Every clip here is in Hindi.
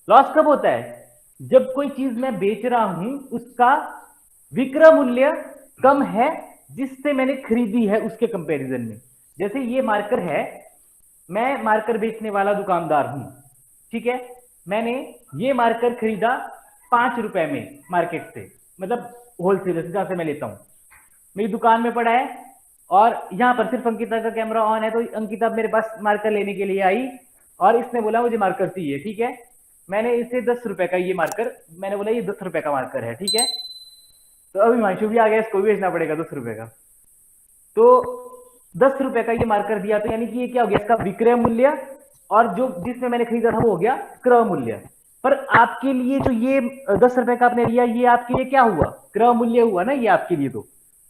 लॉस कब होता है? जब कोई चीज मैं बेच रहा हूं उसका विक्रय मूल्य कम है जिससे मैंने खरीदी है उसके कंपैरिजन में। जैसे ये मार्कर है, मैं मार्कर बेचने वाला दुकानदार हूं, ठीक है। मैंने ये मार्कर खरीदा 5 रुपए में मार्केट से, मतलब होलसेलर से जहां से मैं लेता हूं। मेरी दुकान में पड़ा है और यहाँ पर सिर्फ अंकिता का कैमरा ऑन है, तो अंकिता मेरे पास मार्कर लेने के लिए आई और इसने बोला मुझे मार्कर चाहिए, ठीक है। मैंने इसे 10 रुपए का ये मार्कर, मैंने बोला ये 10 रुपए का मार्कर है, ठीक है। तो अभी हिमांशु भी आ गया, इसको भी बेचना पड़ेगा 10 रुपए का। तो 10 रुपए का ये मार्कर दिया, तो यानी कि ये क्या हो गया, इसका विक्रय मूल्य, और जो जिसमें मैंने खरीदा था वो हो गया क्रय मूल्य। पर आपके लिए जो ये 10 रुपए का आपने लिया, ये आपके लिए क्या हुआ, क्रय मूल्य हुआ ना ये आपके लिए। तो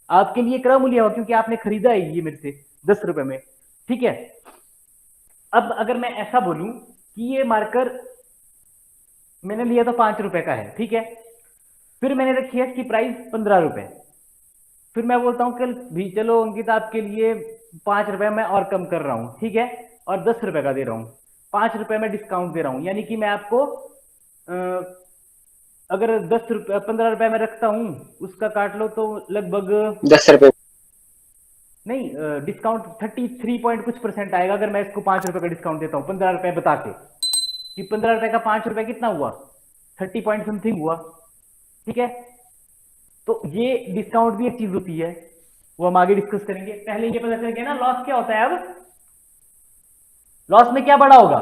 आपके लिए क्रय मूल्य हुआ क्योंकि आपने खरीदा है ये मेरे से 10 रुपए में, ठीक है। अब अगर मैं ऐसा बोलूं कि ये मार्कर मैंने लिया तो 5 रुपए का है, ठीक है। फिर मैंने रखी है इसकी प्राइस 15 रुपए। फिर मैं बोलता हूं कल भी चलो अंकित आपके लिए 5 रुपए मैं और कम कर रहा हूं, ठीक है, और 10 रुपए का दे रहा हूं, 5 रुपए में डिस्काउंट दे रहा हूं, यानी कि मैं आपको अगर 10 रुपए 15 रुपए में रखता हूं, उसका काट लो तो लगभग 10 रुपए। नहीं, डिस्काउंट 33 पॉइंट कुछ परसेंट आएगा अगर मैं इसको 5 रुपए का डिस्काउंट देता हूँ 15 रुपए बता के, कि 15 रुपए का 5 रुपए कितना हुआ, 30 पॉइंट समथिंग हुआ, ठीक है। तो ये डिस्काउंट भी एक चीज होती है, वो हम आगे डिस्कस करेंगे। पहले ये पता चल गया ना लॉस क्या होता है। अब लॉस में क्या बड़ा होगा,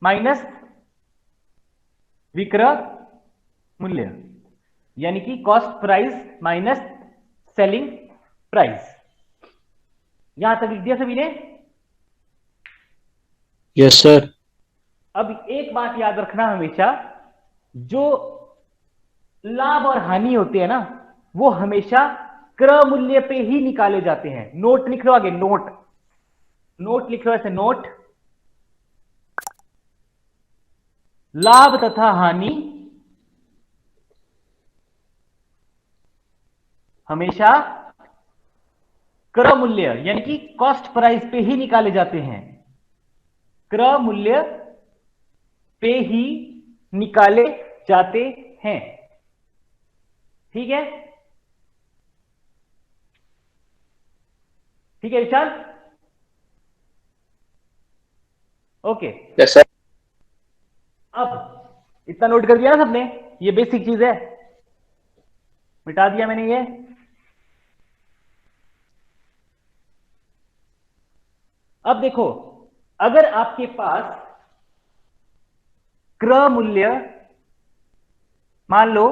माइनस विक्रय मूल्य, यानी कि cost price minus selling price. यहां तक लिख दिया सभी ने? Yes sir. अब एक बात याद रखना हमेशा, जो लाभ और हानि होते हैं ना वो हमेशा क्रय मूल्य पे ही निकाले जाते हैं। नोट लिख लो आगे, नोट, नोट लिख लो ऐसे, नोट, लाभ तथा हानि हमेशा क्रय मूल्य यानी कि कॉस्ट प्राइस पे ही निकाले जाते हैं, क्रय मूल्य पे ही निकाले जाते हैं, ठीक है। ठीक है विशाल, ओके। Yes sir. अब इतना नोट कर दिया ना सबने, ये बेसिक चीज है, मिटा दिया मैंने ये। अब देखो, अगर आपके पास क्रय मूल्य मान लो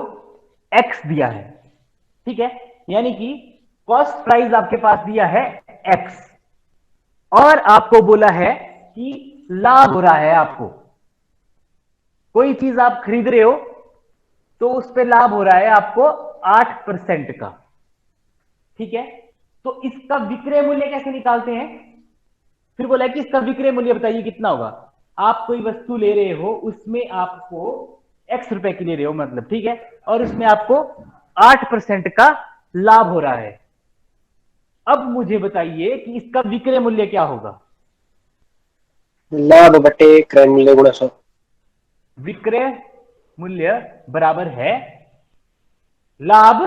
x दिया है, ठीक है, यानी कि कॉस्ट प्राइस आपके पास दिया है x, और आपको बोला है कि लाभ हो रहा है आपको, कोई चीज आप खरीद रहे हो तो उस पर लाभ हो रहा है आपको 8% का, ठीक है। तो इसका विक्रय मूल्य कैसे निकालते हैं? फिर बोला कि इसका विक्रय मूल्य बताइए कितना होगा। आप कोई वस्तु ले रहे हो, उसमें आपको x रुपए की ले रहे हो मतलब, ठीक है, और उसमें आपको 8% का लाभ हो रहा है। अब मुझे बताइए कि इसका विक्रय मूल्य क्या होगा। लाभ बटे क्रय मूल्य गुणा 100। विक्रय मूल्य बराबर है लाभ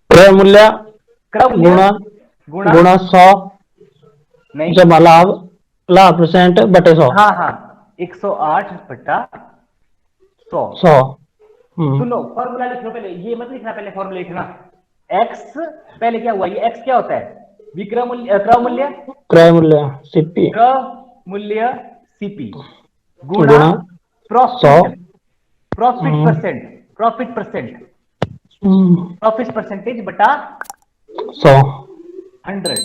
क्रय मूल्य क्रय मूल्य गुणा गुणा गुणा 100 नहीं, जमा लाभ, लाभ परसेंट बटे 100। हाँ हाँ, 108 बटा 100। 100। सुनो फॉर्मूला लिख लो पहले, ये मत लिखना, पहले फॉर्मूला लिखना। x पहले क्या हुआ, ये x क्या होता है, विक्रय मूल्य, क्रय मूल्य, क्रय मूल्य सीपी क्रय मूल्य सीपी गुणा गुणा 100। Profit, profit percent, profit percent, profit percentage बटा 100। 100,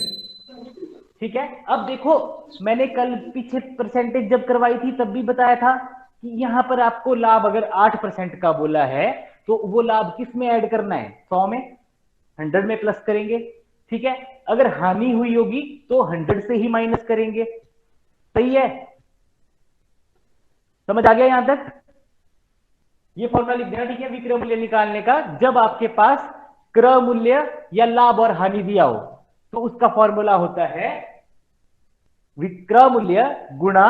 ठीक है। अब देखो, मैंने कल पीछे परसेंटेज जब करवाई थी तब भी बताया था कि यहां पर आपको लाभ अगर 8% का बोला है तो वो लाभ किस में ऐड करना है, 100 में, 100 में प्लस करेंगे, ठीक है। अगर हानि हुई होगी तो 100 से ही माइनस करेंगे, सही है, समझ आ गया यहां तक? ये फॉर्मूला लिख देना, ठीक है, विक्रय मूल्य निकालने का। जब आपके पास क्रय मूल्य या लाभ और हानि दिया हो तो उसका फॉर्मूला होता है विक्रय मूल्य गुणा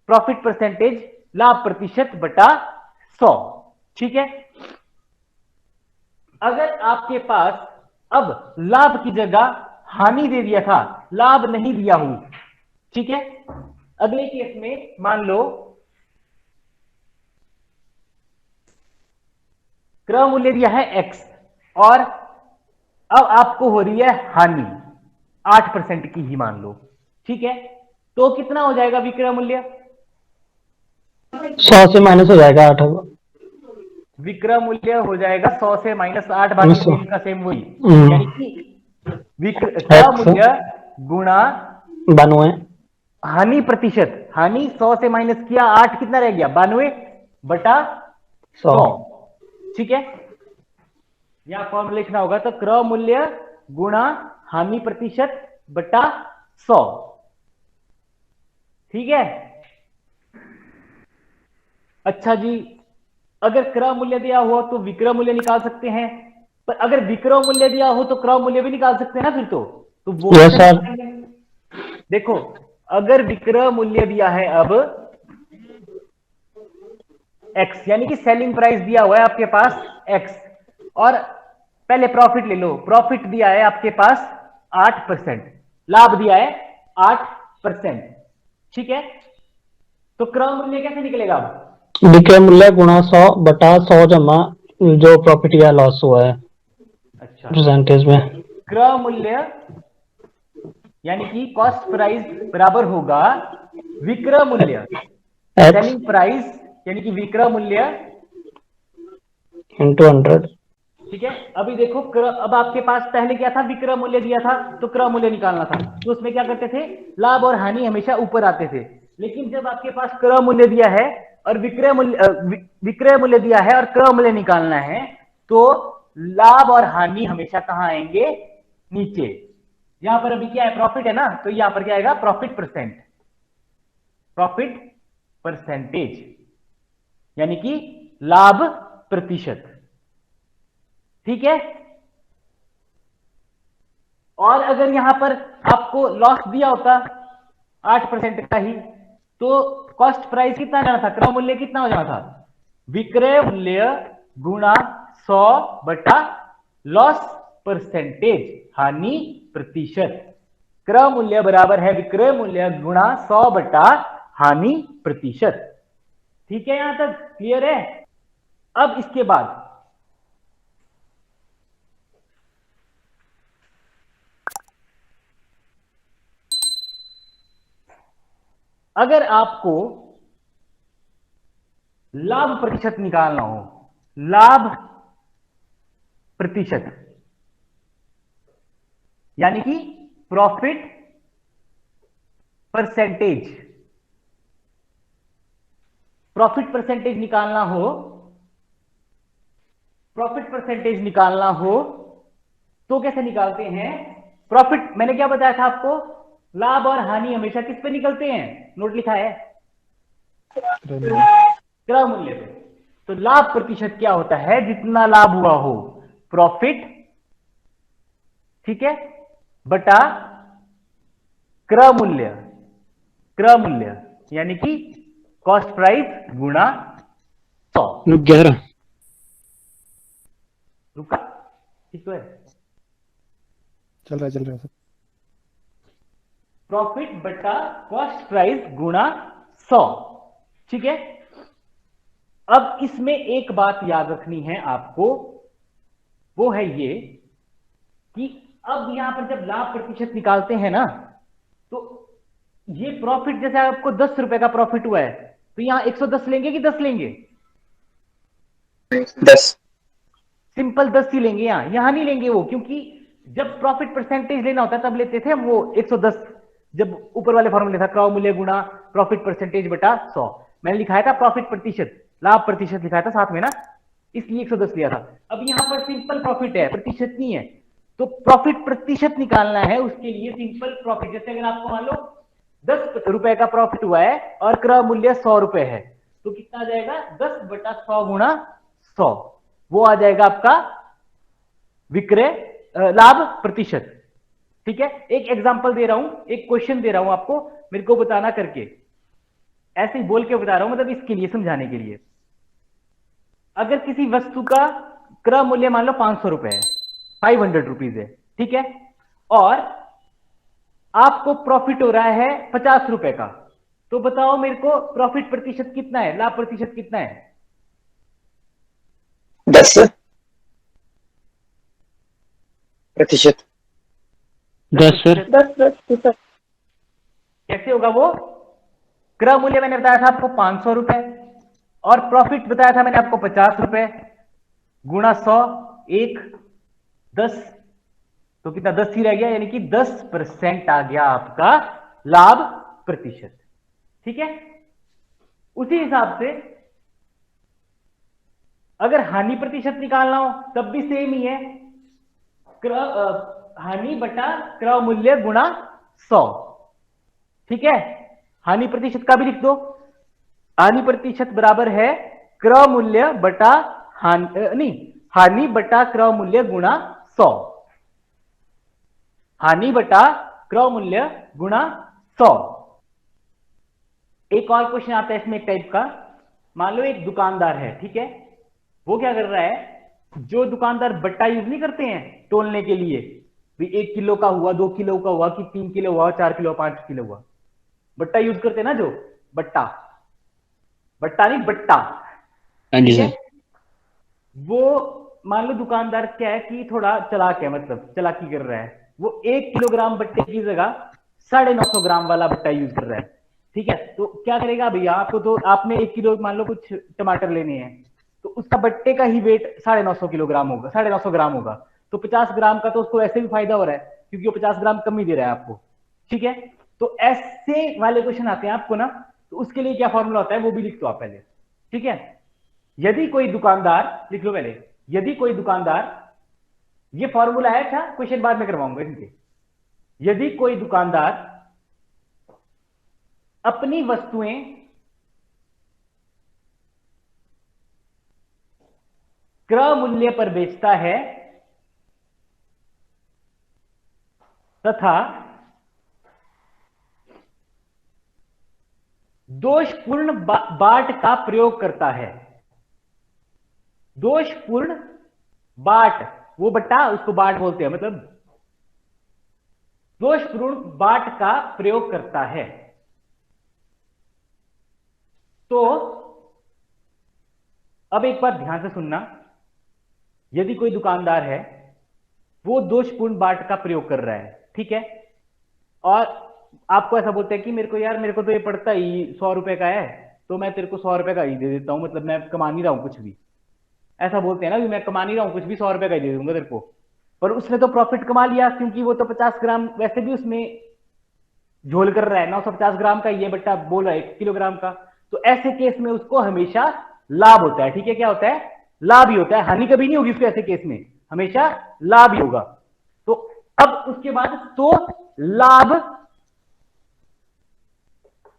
प्रॉफिट परसेंटेज, लाभ प्रतिशत बटा 100। ठीक है। अगर आपके पास अब लाभ की जगह हानि दे दिया था, लाभ नहीं दिया हूं, ठीक है, अगले केस में मान लो क्रय मूल्य दिया है x और अब आपको हो रही है हानि 8% की ही मान लो, ठीक है, तो कितना हो जाएगा विक्रय मूल्य? 100 से माइनस हो जाएगा 8। विक्रय मूल्य हो जाएगा 100 से -8, बाकी सेम का सेम वही, यानी कि क्रय एक्स मूल्य गुणा 92 हानि प्रतिशत, हानि 100 से माइनस किया 8, कितना रह गया 92 बटा 100। 100। ठीक है, यहां फॉर्मूला लिखना होगा, तो क्रय मूल्य गुणा हानि प्रतिशत बटा 100। ठीक है। अच्छा जी, अगर क्रय मूल्य दिया हुआ तो विक्रय मूल्य निकाल सकते हैं, पर अगर विक्रय मूल्य दिया हो तो क्रय मूल्य भी निकाल सकते हैं ना फिर तो वो यस कैसे सर। निकालेंगे? देखो, अगर विक्रय मूल्य दिया है अब x, यानी कि सेलिंग प्राइस दिया हुआ है आपके पास x, और पहले प्रॉफिट ले लो, प्रॉफिट दिया है आपके पास 8%, लाभ दिया है 8%, ठीक है, तो क्रय मूल्य कैसे निकलेगा अब? विक्रय मूल्य गुणा 100 बटा 100 जमा जो प्रॉफिट या लॉस हुआ है अच्छा, परसेंटेज में। क्रय मूल्य यानी कि कॉस्ट प्राइस बराबर होगा विक्रय मूल्य, एक्स सेलिंग प्राइस यानी कि विक्रय मूल्य, इंटू 100। ठीक है। अभी देखो अब आपके पास पहले क्या था, विक्रय मूल्य दिया था तो क्रय मूल्य निकालना था, तो उसमें क्या करते थे, लाभ और हानि हमेशा ऊपर आते थे। लेकिन जब आपके पास क्रय मूल्य दिया है और विक्रय मूल्य दिया है और क्रय मूल्य निकालना है, तो लाभ और हानि हमेशा कहां आएंगे, नीचे। यहां पर अभी क्या है, प्रॉफिट है ना, तो यहां पर क्या आएगा, प्रॉफिट परसेंट, प्रॉफिट परसेंटेज, यानी कि लाभ प्रतिशत। ठीक है। और अगर यहां पर आपको लॉस दिया होता 8% का ही, तो कॉस्ट प्राइस कितना जाना था, क्रय मूल्य कितना हो जाना था, विक्रय मूल्य गुणा 100 बटा लॉस परसेंटेज, हानि प्रतिशत। क्रय मूल्य बराबर है विक्रय मूल्य गुणा 100 बटा हानि प्रतिशत। ठीक है, यहां तक क्लियर है? अब इसके बाद अगर आपको लाभ प्रतिशत निकालना हो, लाभ प्रतिशत यानी कि प्रॉफिट परसेंटेज, प्रॉफिट परसेंटेज निकालना हो, प्रॉफिट परसेंटेज निकालना हो तो कैसे निकालते हैं? प्रॉफिट मैंने क्या बताया था आपको, लाभ और हानि हमेशा किस पे निकलते हैं, नोट लिखा है, क्रय मूल्य पे। तो लाभ प्रतिशत क्या होता है, जितना लाभ हुआ हो, प्रॉफिट, ठीक है, बटा क्रय मूल्य, क्रय मूल्य यानी कि कॉस्ट प्राइस गुणा 100। रुक गया जरा। रुका, ठीक तो है। चल रहा है सब। प्रॉफिट बटा कॉस्ट प्राइस गुणा 100, ठीक है। अब इसमें एक बात याद रखनी है आपको, वो है ये कि अब यहां पर जब लाभ प्रतिशत निकालते हैं ना, तो ये प्रॉफिट, जैसे आपको 10 रुपए का प्रॉफिट हुआ है, तो यहां 110 लेंगे कि 10 लेंगे? 10। सिंपल 10 ही लेंगे, यहां नहीं लेंगे वो, क्योंकि जब प्रॉफिट परसेंटेज लेना होता है तब लेते थे हम वो 110, जब ऊपर वाले फॉर्मूले था क्रय मूल्य गुणा प्रॉफिट परसेंटेज बटा 100, मैंने लिखाया था प्रॉफिट प्रतिशत, लाभ प्रतिशत लिखाया था साथ में ना, इसलिए 110 लिया था। अब यहां पर सिंपल प्रॉफिट है, प्रतिशत नहीं है, तो प्रॉफिट प्रतिशत निकालना है, उसके लिए सिंपल प्रॉफिट, जैसे अगर आपको मान लो 10 रुपए का प्रॉफिट हुआ है और क्रय मूल्य 100 रुपए है, तो कितना आ जाएगा 10/100 गुणा 100, वो आ जाएगा आपका विक्रय लाभ प्रतिशत। ठीक है, एक एग्जांपल दे रहा हूं, एक क्वेश्चन दे रहा हूं आपको, मेरे को बताना करके, ऐसे ही बोल के बता रहा हूं, मतलब इसके लिए समझाने के लिए। अगर किसी वस्तु का क्रय मूल्य मान लो 500 रुपए है, 500 रुपीज है, ठीक है, और आपको प्रॉफिट हो रहा है 50 रुपए का, तो बताओ मेरे को प्रॉफिट प्रतिशत कितना है, लाभ प्रतिशत कितना है? 10%। 10 सर। 10%। कैसे होगा वो? क्रय मूल्य मैंने बताया था आपको 500 रुपए, और प्रॉफिट बताया था मैंने आपको 50 रुपए, गुणा 100, 1 10, तो कितना 10 ही रह गया, यानी कि 10% आ गया आपका लाभ प्रतिशत। ठीक है, उसी हिसाब से अगर हानि प्रतिशत निकालना हो तब भी सेम ही है, हानि बटा क्रय मूल्य गुणा 100। ठीक है, हानि प्रतिशत का भी लिख दो, हानि प्रतिशत बराबर है क्रय मूल्य बटा हानि बटा क्रय मूल्य गुणा 100, हानि बटा क्रय मूल्य गुणा 100। एक और क्वेश्चन आता है इसमें एक टाइप का, मान लो एक दुकानदार है, ठीक है, वो क्या कर रहा है, जो दुकानदार बट्टा यूज नहीं करते हैं तोलने के लिए, भी 1 किलो का हुआ, 2 किलो का हुआ, कि 3 किलो हुआ, 4 किलो, 5 किलो हुआ, बट्टा यूज करते हैं ना, जो बट्टा, बट्टा नहीं बट्टा, हाँ जी ठीक है, सर। वो मान लो दुकानदार क्या है कि थोड़ा चालाक है, मतलब चालाकी कर रहा है, वो 1 किलोग्राम बट्टे की जगह 950 ग्राम वाला बट्टा यूज कर रहा है। ठीक है, तो क्या करेगा भैया, आपको तो आपने 1 किलो मान लो कुछ टमाटर लेने हैं, तो उसका बट्टे का ही वेट 950 किलोग्राम होगा, 950 ग्राम होगा, तो 50 ग्राम का तो उसको ऐसे भी फायदा हो रहा है, क्योंकि वो 50 ग्राम कम ही दे रहा है आपको। ठीक है, तो ऐसे वाले क्वेश्चन आते हैं आपको ना, तो उसके लिए क्या फॉर्मूला होता है वो भी लिख दो आप पहले। ठीक है, यदि कोई दुकानदार, लिख लो पहले, यदि कोई दुकानदार, ये फॉर्मूला है, अच्छा क्वेश्चन बाद में करवाऊंगा इनके, यदि कोई दुकानदार अपनी वस्तुएं क्रय मूल्य पर बेचता है तथा दोषपूर्ण बाट का प्रयोग करता है, दोषपूर्ण बाट, वो बट्टा उसको बाट बोलते हैं, मतलब दोषपूर्ण बाट का प्रयोग करता है, तो अब एक बार ध्यान से सुनना, यदि कोई दुकानदार है वो दोषपूर्ण बाट का प्रयोग कर रहा है, ठीक है, और आपको ऐसा बोलते हैं कि मेरे को यार, मेरे को तो ये पड़ता ही 100 रुपए का है, तो मैं तेरे को 100 रुपए का ही दे देता हूं, मतलब मैं कमा नहीं रहा हूं कुछ भी, ऐसा बोलते हैं ना कि मैं कमा नहीं रहा हूं कुछ भी, 100 रुपए का ही दे दूंगा तेरे को, पर उसने तो प्रॉफिट कमा लिया, क्योंकि वो तो 50 ग्राम वैसे भी उसमें झोल कर रहा है, 950 ग्राम का ये बट्टा बोल रहा है 1 किलोग्राम का, तो ऐसे केस में उसको हमेशा लाभ होता है। ठीक है, क्या होता है? लाभ ही होता है, हानि कभी नहीं होगी उसको, ऐसे केस में हमेशा लाभ ही होगा। तो अब उसके बाद तो लाभ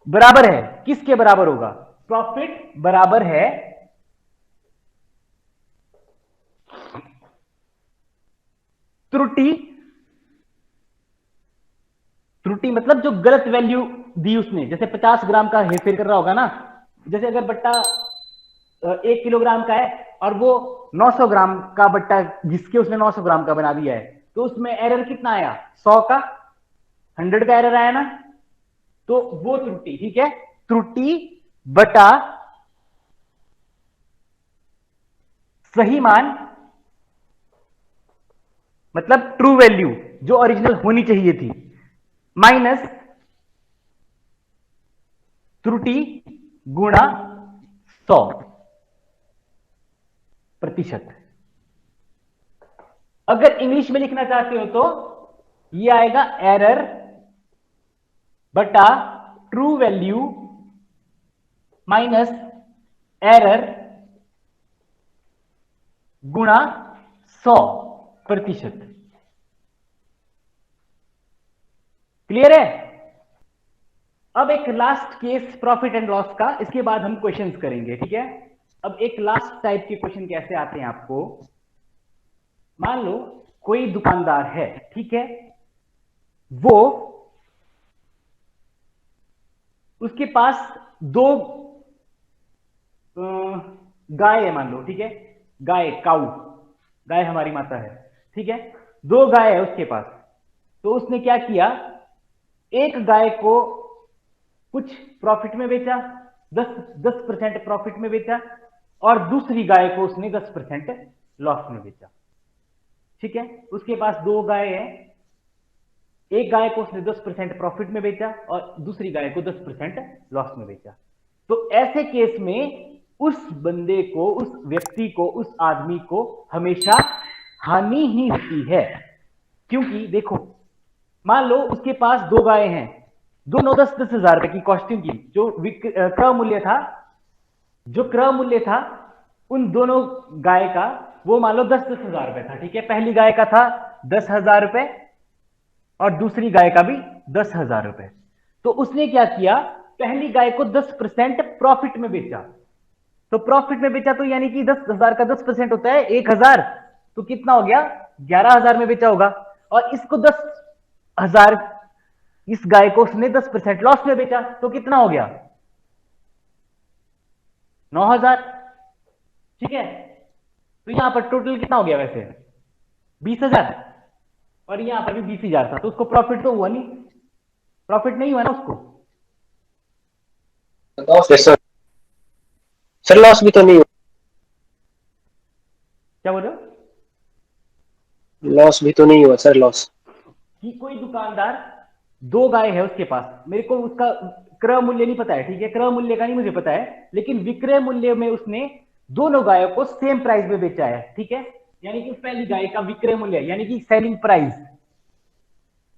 बराबर है, किसके बराबर होगा? प्रॉफिट बराबर है त्रुटि, त्रुटि मतलब जो गलत वैल्यू दी उसने, जैसे 50 ग्राम का हेरफेर कर रहा होगा ना, जैसे अगर बट्टा 1 किलोग्राम का है और वो 900 ग्राम का बट्टा जिसके उसने 900 ग्राम का बना दिया है, तो उसमें एरर कितना आया? 100 का, 100 का एरर आया ना, तो वो त्रुटि। ठीक है, त्रुटि बटा सही मान, मतलब ट्रू वैल्यू जो ओरिजिनल होनी चाहिए थी, माइनस त्रुटि गुणा 100%। अगर इंग्लिश में लिखना चाहते हो तो ये आएगा एरर बटा ट्रू वैल्यू माइनस एरर गुणा 100%। क्लियर है? अब एक last case profit and loss का, इसके बाद हम क्वेश्चंस करेंगे, ठीक है। अब एक लास्ट टाइप के क्वेश्चन कैसे आते हैं आपको। मान लो कोई दुकानदार है, ठीक है, वो उसके पास दो गाय है, मान लो, ठीक है, गाय, काऊ, गाय हमारी माता है, ठीक है, दो गाय है उसके पास। तो उसने क्या किया, एक गाय को कुछ प्रॉफिट में बेचा, 10% प्रॉफिट में बेचा, और दूसरी गाय को उसने 10% लॉस में बेचा, ठीक है। उसके पास दो गाय है, एक गाय को उसने 10% प्रॉफिट में बेचा और दूसरी गाय को 10% लॉस में बेचा। तो ऐसे केस में उस बंदे को, उस व्यक्ति को, उस आदमी को हमेशा हानि ही होती है। क्योंकि देखो, मान लो उसके पास दो गाय हैं, दोनों 10-10 हजार रुपए की कॉस्टिंग की, जो क्रय मूल्य था, जो क्रय मूल्य था उन दोनों गाय का, वो मान लो 10-10 हजार रुपए था, ठीक है। पहली गाय का था 10,000 रुपए और दूसरी गाय का भी 10,000 रुपए। तो उसने क्या किया, पहली गाय को 10% प्रॉफिट में बेचा। तो प्रॉफिट में बेचा तो यानी कि 10,000 का 10% होता है 1,000, तो कितना हो गया, 11,000 में बेचा होगा। और इसको 10,000, इस गाय को उसने 10% लॉस में बेचा, तो कितना हो गया, 9,000, ठीक है। तो यहां पर टोटल कितना हो गया वैसे, 20,000, और यहां पर भी 20,000 था, तो उसको प्रॉफिट तो हुआ नहीं, प्रॉफिट नहीं हुआ ना उसको। Yes sir. सर लॉस भी तो नहीं हुआ। क्या बोल रहे हो, लॉस भी तो नहीं हुआ सर, लॉस। कि कोई दुकानदार, दो गाय है उसके पास, मेरे को उसका क्रय मूल्य नहीं पता है, ठीक है, क्रय मूल्य का नहीं मुझे पता है, लेकिन विक्रय मूल्य में उसने दोनों गायों को सेम प्राइस में बेचा है, ठीक है। यानी कि पहली गाय का विक्रय मूल्य यानी कि सेलिंग प्राइस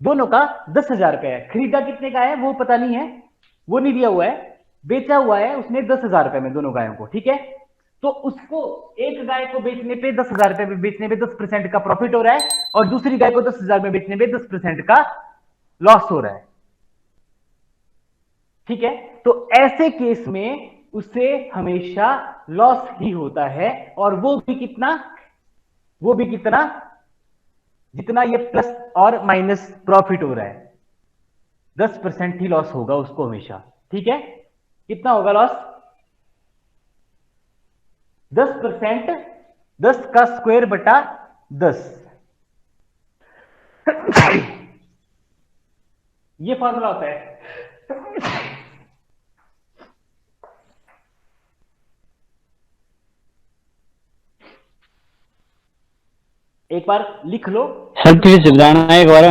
दोनों का 10,000 रुपए है, खरीदा कितने का है वो पता नहीं है, वो नहीं दिया हुआ है, बेचा हुआ है उसने 10,000 रुपए में दोनों गायों को, ठीक है। तो उसको एक गाय को बेचने पे 10,000 रुपए में बेचने पे 10% का प्रॉफिट हो रहा है, और दूसरी गाय को 10,000 में बेचने पे 10% का लॉस हो रहा है, ठीक है। तो ऐसे केस में उसे हमेशा लॉस ही होता है, और वो भी कितना, वो भी कितना, जितना ये प्लस और माइनस प्रॉफिट हो रहा है, 10% ही लॉस होगा उसको हमेशा, ठीक है। कितना होगा लॉस, 10%, 10 का स्क्वायर बटा 10। ये फॉर्मूला होता है। एक बार लिख लो, सर प्लीज समझाना एक बार।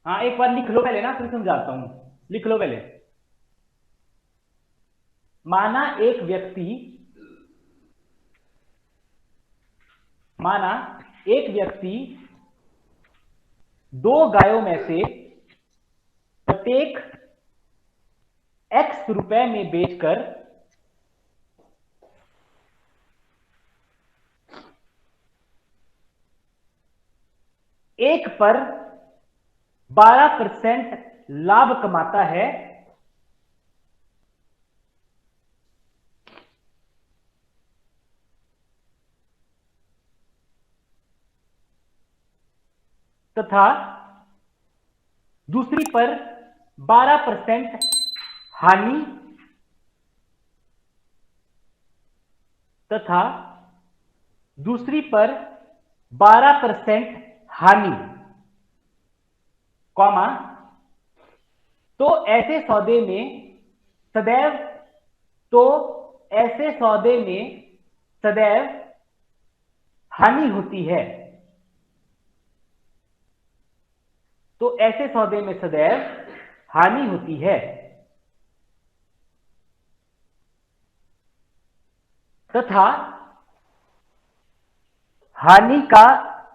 हाँ एक बार लिख लो पहले ना, फिर समझाता हूं, लिख लो पहले। माना एक व्यक्ति, माना एक व्यक्ति दो गायों में से प्रत्येक x रुपए में बेचकर एक पर 12% लाभ कमाता है, तथा दूसरी पर 12% हानि, तथा दूसरी पर 12% हानि, कॉमा, तो ऐसे सौदे में सदैव, तो ऐसे सौदे में सदैव हानि होती है, तो ऐसे सौदे में सदैव हानि होती है, तथा हानि का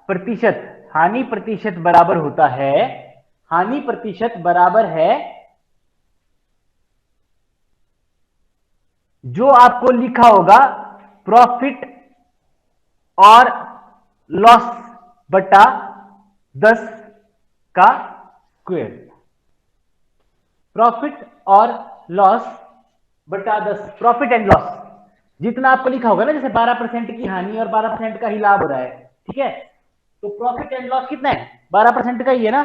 प्रतिशत, हानि प्रतिशत बराबर होता है, हानि प्रतिशत बराबर है जो आपको लिखा होगा प्रॉफिट और लॉस बटा 10 का स्क्वायर। प्रॉफिट और लॉस बटा 10, प्रॉफिट एंड लॉस जितना आपको लिखा होगा ना, जैसे 12% की हानि और 12% का ही लाभ हो रहा है, ठीक है, तो प्रॉफिट एंड लॉस कितना है, 12% का ही है ना,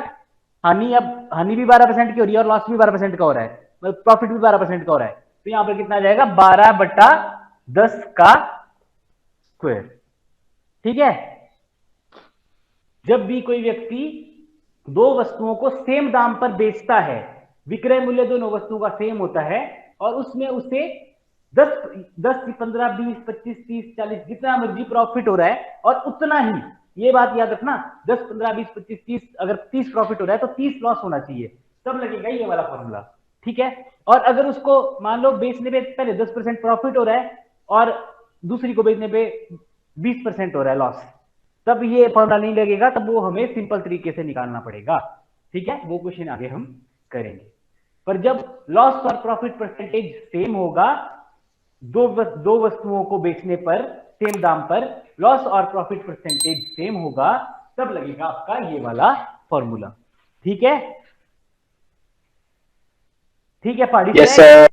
हानि अब हानि भी 12% की हो रही है और लॉस भी 12% का हो रहा है, मतलब प्रॉफिट भी 12% का हो रहा है, तो यहां पर कितना आ जाएगा 12/10 का स्क्वायर, ठीक है। जब भी कोई व्यक्ति दो वस्तुओं को सेम दाम पर बेचता है, विक्रय मूल्य दोनों वस्तुओं का सेम होता है और उसमें उसे 10 15 20 25 30 40 जितना मर्जी प्रॉफिट हो रहा है और उतना ही, ये बात याद रखना, 10 15 20 25 30, अगर 30 प्रॉफिट हो रहा है तो 30 लॉस होना चाहिए, तब लगेगा ये वाला फॉर्मूला, ठीक है। और अगर उसको मान लो बेचने पे पहले 10% प्रॉफिट हो रहा है और दूसरी को बेचने पे 20% हो रहा है लॉस, तब ये फॉर्मूला नहीं लगेगा, तब वो हमें सिंपल तरीके से निकालना पड़ेगा, ठीक है, वो क्वेश्चन आगे हम करेंगे। पर जब लॉस और प्रॉफिट परसेंटेज सेम होगा, दो वस्तुओं को बेचने पर सेम दाम पर लॉस और प्रॉफिट परसेंटेज सेम होगा, तब लगेगा आपका ये वाला फॉर्मूला, ठीक है। ठीक है party yes sir.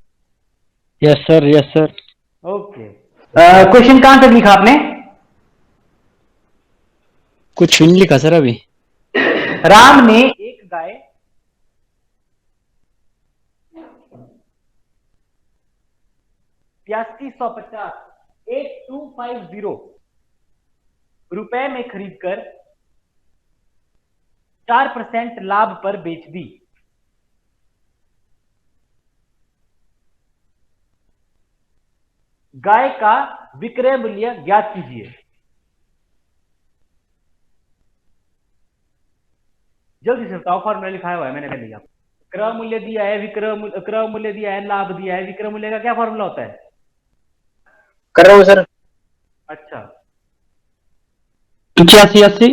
Yes sir, yes sir. Okay, question कहां तक लिखा आपने? कुछ भी नहीं लिखा सर अभी। राम ने एक गाय 8250 रुपए में खरीदकर 4% लाभ पर बेच दी। गाय का विक्रय मूल्य ज्ञात कीजिए। जल्दी से बताओ, फॉर्मूला लिखा हुआ है मैंने पहले ही, क्रय मूल्य दिया है, क्रय मूल्य दिया है, लाभ दिया है, विक्रय मूल्य का क्या फॉर्मूला होता है? कर रहा हूँ सर। अच्छा, 85 80।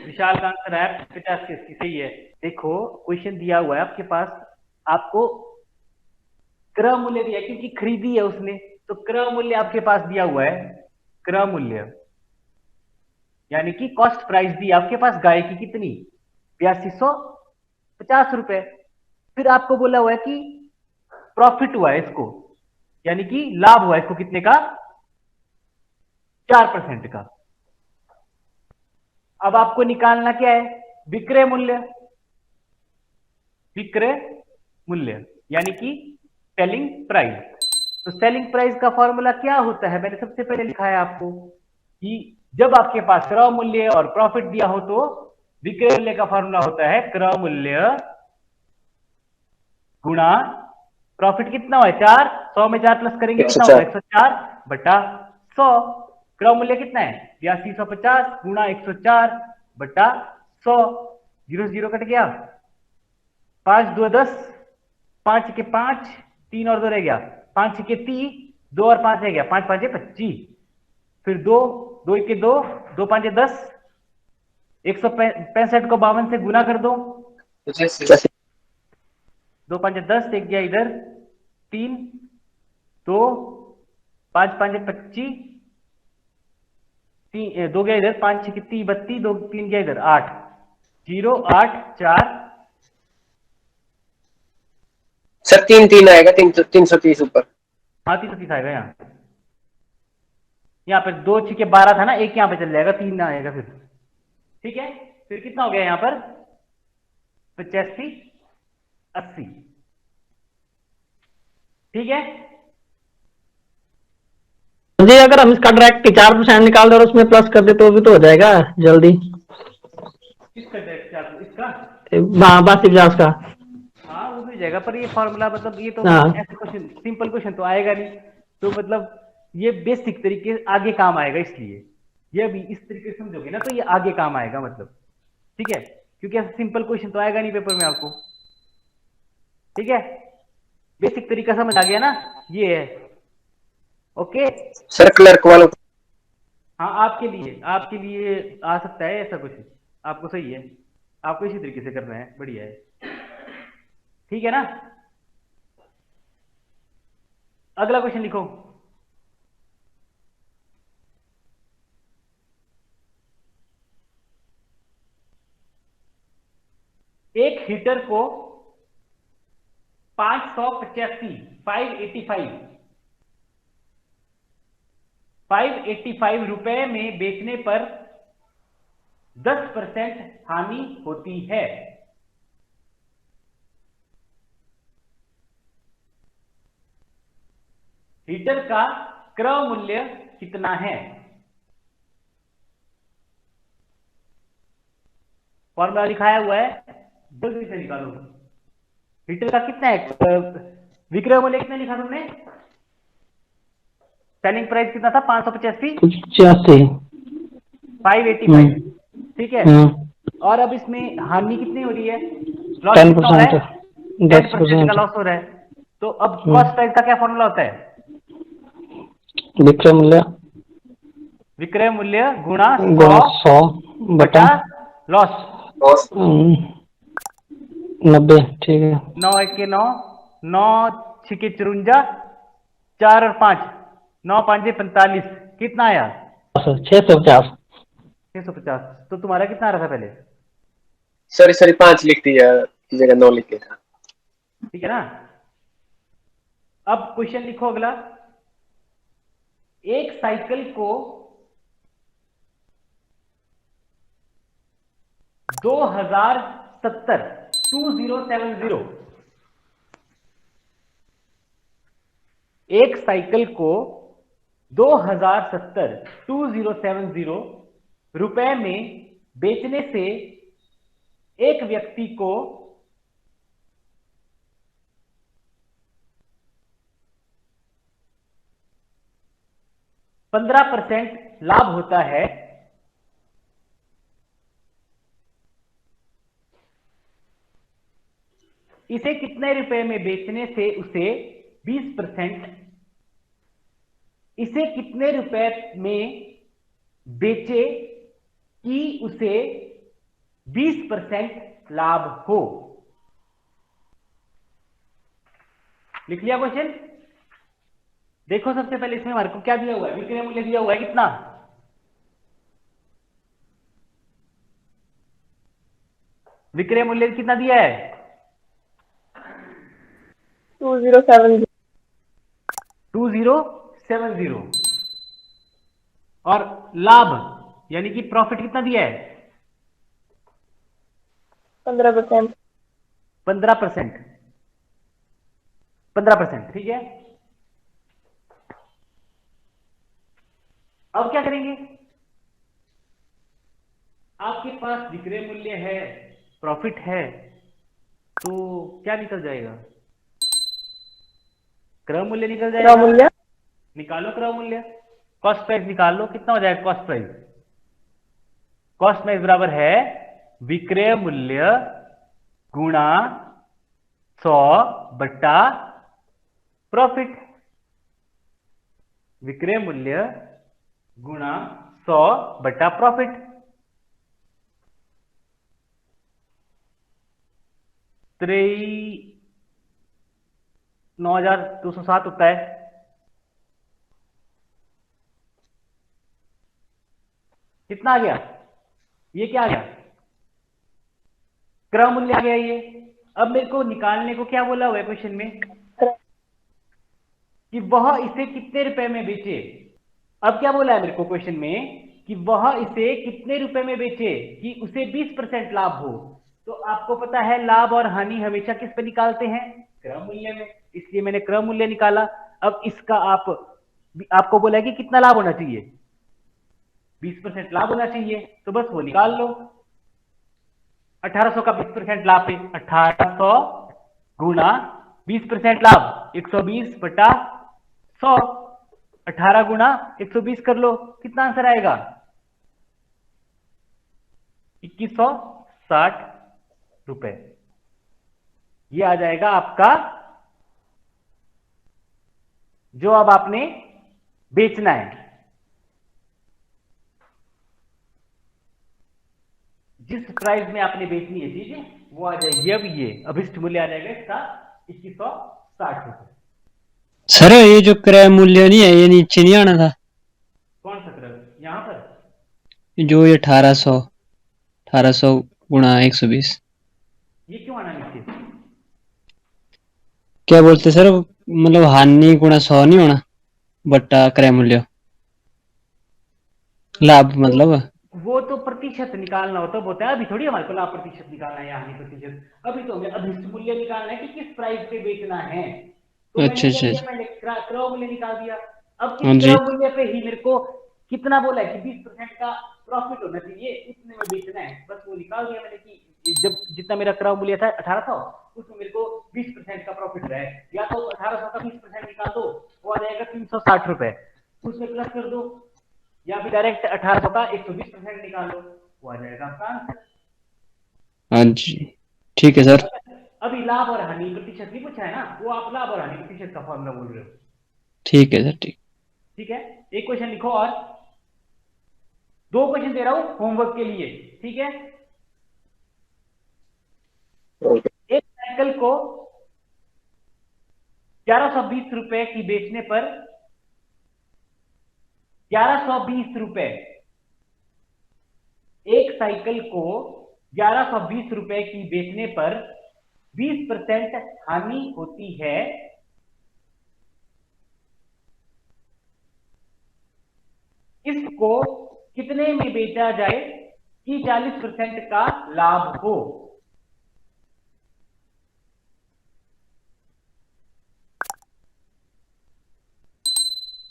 विशाल का आंसर है 85 80, सही है। देखो क्वेश्चन दिया हुआ है आपके पास, आपको क्रय मूल्य दिया है क्योंकि खरीदी है उसने, तो क्रय मूल्य आपके पास दिया हुआ है, क्रय मूल्य यानी कि कॉस्ट प्राइस दी आपके पास गाय की कितनी, 8250 रुपए। फिर आपको बोला हुआ है कि प्रॉफिट हुआ है इसको, यानी कि लाभ हुआ है इसको कितने का, 4% का। अब आपको निकालना क्या है, विक्रय मूल्य, विक्रय मूल्य यानी कि सेलिंग प्राइस। तो सेलिंग प्राइस का फॉर्मूला क्या होता है, मैंने सबसे पहले लिखा है आपको कि जब आपके पास क्रय मूल्य और प्रॉफिट दिया हो तो विक्रय मूल्य का फॉर्मूला होता है क्रय मूल्य गुणा प्रॉफिट कितना हुआ है 4, 100 में 4 प्लस करेंगे कितना होगा 104 बटा 100। क्रय मूल्य कितना है 8250 गुणा 104 बटा 100, 0 0 कट गया, 5 2 10, 5 के 5, 3 और 2 रह गया, 5 के 30, 2 और 5 रह गया, 5 5 25, फिर 2 2 के 2, 2 5 10, 165 को 52 से गुना कर दो, 2 5 10, एक गया इधर 3, 2 5 5 25, 2 गया इधर, 5 6 30 32, 2 3 गया इधर 8, 0 8 4। सर 3 आएगा, 330 ऊपर। हाँ 330 आएगा यहाँ पे 2 6 12 था ना, एक यहाँ पे चल जाएगा, 3 आएगा फिर, ठीक है। फिर कितना हो गया यहाँ पर 85 80, ठीक है। जी अगर हम इसका डायरेक्ट 4% निकाल दे और उसमें प्लस कर दे तो भी तो हो जाएगा जल्दी। किसका इसका? हाँ 52 50 का। हाँ वो भी हो जाएगा, पर ये फॉर्मूला मतलब ये तो हाँ ऐसे क्वेश्चन, सिंपल क्वेश्चन तो आएगा नहीं, तो मतलब ये बेसिक तरीके आगे काम आएगा, इसलिए ये अभी इस तरीके से समझोगे ना तो ये आगे काम आएगा, मतलब ठीक है, क्योंकि ऐसा सिंपल क्वेश्चन तो आएगा नहीं पेपर में आपको, ठीक है। बेसिक तरीका समझ आ गया ना, ये है, ओके। सर क्लर्क वालों। हाँ आपके लिए आ सकता है ऐसा कुछ, आपको सही है, आपको इसी तरीके से करना है, बढ़िया है, ठीक है ना। अगला क्वेश्चन लिखो। एक हीटर को 585, 585 रुपए में बेचने पर 10% हानि होती है। हीटर का क्रय मूल्य कितना है? फॉर्मूला दिखाया हुआ है, जल्दी से निकालो। हीटर का कितना है? विक्रय मूल्य कितना लिखा तुमने? सेलिंग प्राइस कितना था? 585, 85। 585, ठीक है। और अब इसमें हानि कितनी हो रही है? लॉस कितना हो रहा है? 10% का लॉस हो रहा है। तो अब कॉस्ट प्राइस का क्या फॉर्मूला होता है? विक्रय मूल्य गुणा 100 बटा लॉस। 90, ठीक है। 9 1 के 9, 9 6 के 54, 4 और 5, 9 5 45, कितना आया? 650। 650। तो तुम्हारा कितना आ रहा था पहले? सॉरी 5 लिख दिया की जगह 9 लिख दिया था। ठीक है ना। अब क्वेश्चन लिखो अगला। एक साइकिल को 2070 एक साइकिल को 2070 रुपए में बेचने से एक व्यक्ति को 15% लाभ होता है। इसे कितने रुपए में बेचने से उसे 20%, इसे कितने रुपए में बेचे कि उसे 20% लाभ हो? लिख लिया क्वेश्चन? देखो सबसे पहले इसमें हमारे को क्या दिया हुआ है? विक्रय मूल्य दिया हुआ है कितना? विक्रय मूल्य कितना दिया है? 2070। और लाभ यानी कि प्रॉफिट कितना दिया है? 15%। 15%। 15%, ठीक है। अब क्या करेंगे? आपके पास विक्रय मूल्य है, प्रॉफिट है, तो क्या निकल जाएगा? क्रय मूल्य निकल जाएगा। क्रय मूल्य निकालो क्रय मूल्य। कॉस्ट प्राइस निकाल लो, कितना हो जाएगा कॉस्ट प्राइस? कॉस्ट प्राइस बराबर है विक्रय मूल्य गुणा 100 बटा प्रॉफिट। विक्रय मूल्य गुणा 100 बटा प्रॉफिट। त्रेई 9207 होता है। कितना आ गया? ये क्या आ गया? क्रय मूल्य आ गया ये। अब मेरे को निकालने को क्या बोला हुआ है क्वेश्चन में? कि वह इसे कितने रुपए में बेचे। अब क्या बोला है मेरे को क्वेश्चन में? कि वह इसे कितने रुपए में बेचे कि उसे 20% लाभ हो। तो आपको पता है लाभ और हानि हमेशा किस पे निकालते हैं? क्रय मूल्य में। इसलिए मैंने क्रय मूल्य निकाला। अब इसका आपको बोला है कि कितना लाभ होना चाहिए? 20% लाभ होना चाहिए, तो बस वो निकाल लो। 1800 का 20% लाभ है 1800 गुणा 20% लाभ 120 बटा 100। 18 गुणा 120 कर लो, कितना आंसर आएगा? 2160 रुपए। ये आ जाएगा आपका जो अब आपने बेचना है। जिस प्राइस में आपने बेचनी है चीज वो आ जाएगी। अब ये अभिष्ट मूल्य आ जाएगा इसका 2160 रुपए। सर ये जो क्रय मूल्य नहीं है ये नीचे नहीं आना था? कौन सा क्रय? यहां पर जो ये 1800 गुणा 120, ये क्यों आना नीचे? क्या बोलते सर, मतलब हानि गुणा 100 नहीं होना बट्टा क्रय मूल्य, लाभ मतलब। वो तो प्रतिशत निकालना होता है, अभी थोड़ी हमारे को लाभ प्रतिशत निकालना है या हानि प्रतिशत, अभी तो हमें अभिष्ट मूल्य निकालना है कि किस प्राइस पे बेचना है। तो मैंने अच्छा क्या अच्छा किया, अच्छा। पहले क्रय मूल्य निकाल दिया। अब इस हाँ जी। क्रय मूल्य पे ही मेरे को कितना बोला है कि 20% का प्रॉफिट होना चाहिए, उतने में बेचना है, बस वो निकाल दिया मैंने कि जब जितना मेरा क्रय मूल्य था 1800, उसमें मेरे को 20% का प्रॉफिट रहा है, या तो 1800 का 20% निकाल दो, वो आ जाएगा 360 रुपए, उसमें प्लस कर दो, या फिर डायरेक्ट 1800 का 120% निकाल लो, वो आ जाएगा आपका आंसर। हाँ जी, ठीक है सर। अभी लाभ और हानि प्रतिशत भी पूछा है ना, वो आप लाभ और हानि प्रतिशत का फॉर्मूला बोल रहे हो। ठीक है सर, ठीक। ठीक है, एक क्वेश्चन लिखो और 2 क्वेश्चन दे रहा हूं होमवर्क के लिए, ठीक है। एक साइकिल को 1120 रुपए की बेचने पर, 1120 रुपए, एक साइकिल को 1120 रुपए की बेचने पर 20% हानि होती है, इसको कितने में बेचा जाए कि 40% का लाभ हो।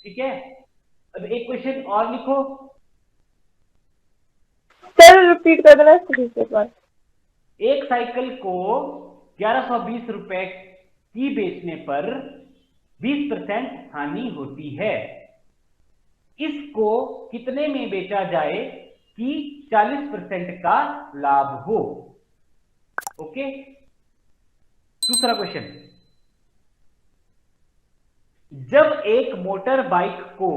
ठीक है, अब एक क्वेश्चन और लिखो। सर रिपीट कर देना इसको एक बार। एक साइकिल को 1120 रुपए की बेचने पर 20% हानि होती है, इसको कितने में बेचा जाए कि 40% का लाभ हो। ओके, दूसरा क्वेश्चन, जब एक मोटर बाइक को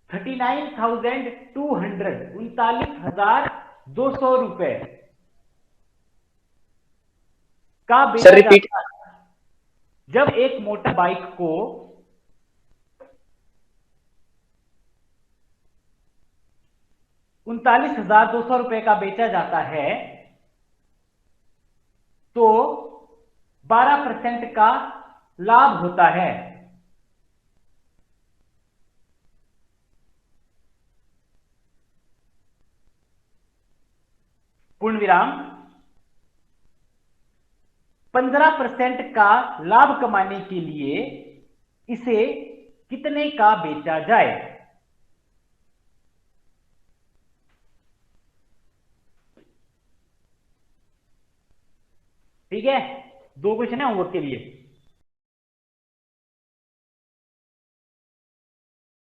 39,200 का सर बेचा रिपीट। जाता है, जब एक मोटर बाइक को 39,200 का बेचा जाता है, तो 12% का लाभ होता है। पूर्ण विराम। 15% का लाभ कमाने के लिए इसे कितने का बेचा जाए। ठीक है, 2 क्वेश्चन है होमवर्क के लिए।